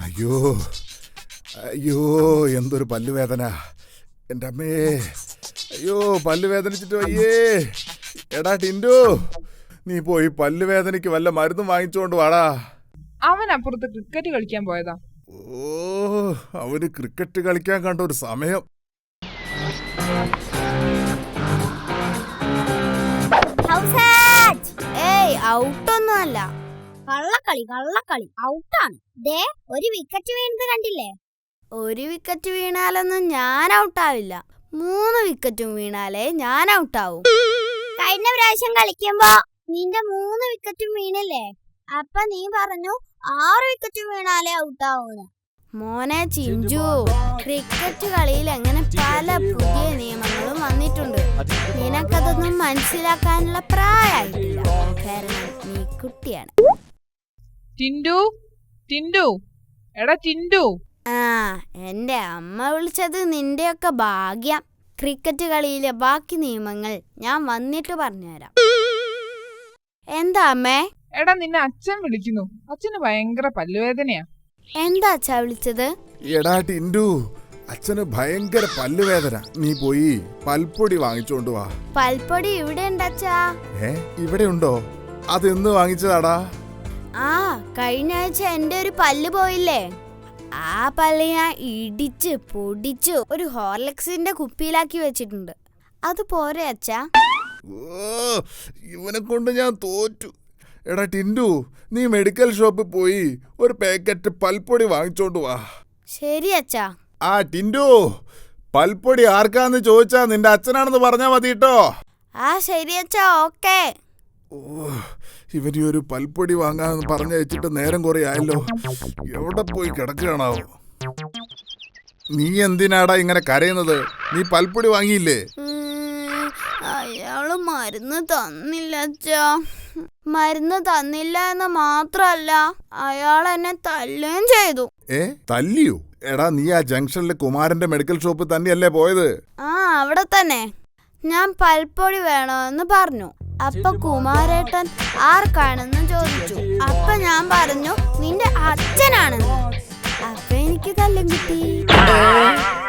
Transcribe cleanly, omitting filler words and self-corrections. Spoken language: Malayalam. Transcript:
അയ്യോ അയ്യോ എന്തൊരു പല്ലുവേദന. എൻ്റെ അമ്മേ, അയ്യോ പല്ല് വേദനിച്ചിട്ട് അയ്യേ. എടാ ടിൻഡു, നീ പോയി പല്ലുവേദനയ്ക്ക് വല്ല മരുന്നും വാങ്ങിച്ചോണ്ട് വാടാ. അവൻ അപ്പുറത്ത് ക്രിക്കറ്റ് കളിക്കാൻ പോയതാ. ഓ, അവന് ക്രിക്കറ്റ് കളിക്കാൻ കണ്ട ഒരു സമയം. ഔട്ടൊന്നുമല്ല, കള്ളക്കളി കള്ളക്കളി, ഔട്ടാണ്. ദേ ഒരു വിക്കറ്റ് വീണത് കണ്ടില്ലേ? ഒരു വിക്കറ്റ് വീണാലൊന്നും ഞാൻ ഔട്ടാവില്ല. 3 വിക്കറ്റും വീണാലേ ഞാൻ ഔട്ടാവും. കഴിഞ്ഞ പ്രാവശ്യം കളിക്കുമ്പോ നിന്റെ 3 വിക്കറ്റും വീണില്ലേ? അപ്പൊ നീ പറഞ്ഞു 6 വിക്കറ്റും വീണാലേ ഔട്ടാവൂന്ന്. മോനെ ചിഞ്ചു, ക്രിക്കറ്റ് കളിയിൽ അങ്ങനെ പല പുതിയ നിയമങ്ങളും വന്നിട്ടുണ്ട്. നിനക്കതൊന്നും മനസ്സിലാക്കാനുള്ള പ്രായമായിട്ടില്ല, കാരണം നീ കുട്ടിയാണ്. ടിൻഡു, ടിൻഡു, എടാ ടിൻഡു. ആ, എന്റെ അമ്മ വിളിച്ചത് നിന്റെയൊക്കെ ഭാഗ്യം. ക്രിക്കറ്റ് കളിയിലെ ബാക്കി നിയമങ്ങൾ ഞാൻ വന്നിട്ട് പറഞ്ഞുതരാം. എന്താ അമ്മേ? എടാ നിന്നെ അച്ഛൻ വിളിക്കുന്നു. അച്ഛന് ഭയങ്കര പല്ലുവേദനയാ. എന്താ അച്ഛാ വിളിച്ചത്? എടാ ടിൻഡു, അച്ഛന് ഭയങ്കര പല്ലുവേദന. നീ പോയി പൽപ്പൊടി വാങ്ങിച്ചോണ്ട് വാ. പൽപ്പൊടി ഇവിടെ ഉണ്ടച്ചാ. ഇവിടെ ഉണ്ടോ? അതെന്ന് വാങ്ങിച്ചതാടാ? ആ, കഴിഞ്ഞ ആഴ്ച എന്റെ ഒരു പല്ല് പോയില്ലേ, ആ പല്ല് ഞാൻ ഇടിച്ച് പൊടിച്ചു ഒരു ഹോർലിക്സിന്റെ കുപ്പിയിലാക്കി വെച്ചിട്ടുണ്ട്. അത് പോരെ അച്ഛാ? ഓ, ഇവനെ കൊണ്ട് ഞാൻ തോറ്റു. എടാ ടിൻഡു, നീ മെഡിക്കൽ ഷോപ്പിൽ പോയി ഒരു പാക്കറ്റ് പൽപ്പൊടി വാങ്ങിച്ചോണ്ട് വാ. ശരി അച്ഛാ. ആ ടിൻഡു, പൽപ്പൊടി ആർക്കാന്ന് ചോദിച്ചാ നിന്റെ അച്ഛനാണെന്ന് പറഞ്ഞാ മതി കേട്ടോ. ആ ശരി അച്ഛാ, ഓക്കേ. ഓ, ഇവന് ഒരു പൽപ്പൊടി വാങ്ങാന്ന് പറഞ്ഞയച്ചിട്ട് നേരം കുറെ ആയല്ലോ. എവിടെ പോയി കിടക്കുകയാണാവോ? നീ എന്തിനാടാ ഇങ്ങനെ കരയുന്നത്? നീ പൽപ്പൊടി വാങ്ങിയില്ലേ? അയാള് മരുന്ന് തന്നില്ല അച്ഛാ. മരുന്ന് തന്നില്ല എന്ന് മാത്രല്ല, അയാൾ എന്നെ തല്ലുകയും ചെയ്തു. തല്ലിയോ? എടാ നീ ആ ജംഗ്ഷനിലെ കുമാരന്റെ മെഡിക്കൽ ഷോപ്പിൽ തന്നെയല്ലേ പോയത്? ആ, അവിടെ തന്നെ. ഞാൻ പൽപ്പൊടി വേണമെന്ന് പറഞ്ഞു. അപ്പൊ കുമാരേട്ടൻ ആർക്കാണെന്ന് ചോദിച്ചു. അപ്പൊ ഞാൻ പറഞ്ഞു നിന്റെ അച്ഛനാണെന്ന്. അപ്പൊ എനിക്ക് തല്ലും കിട്ടി.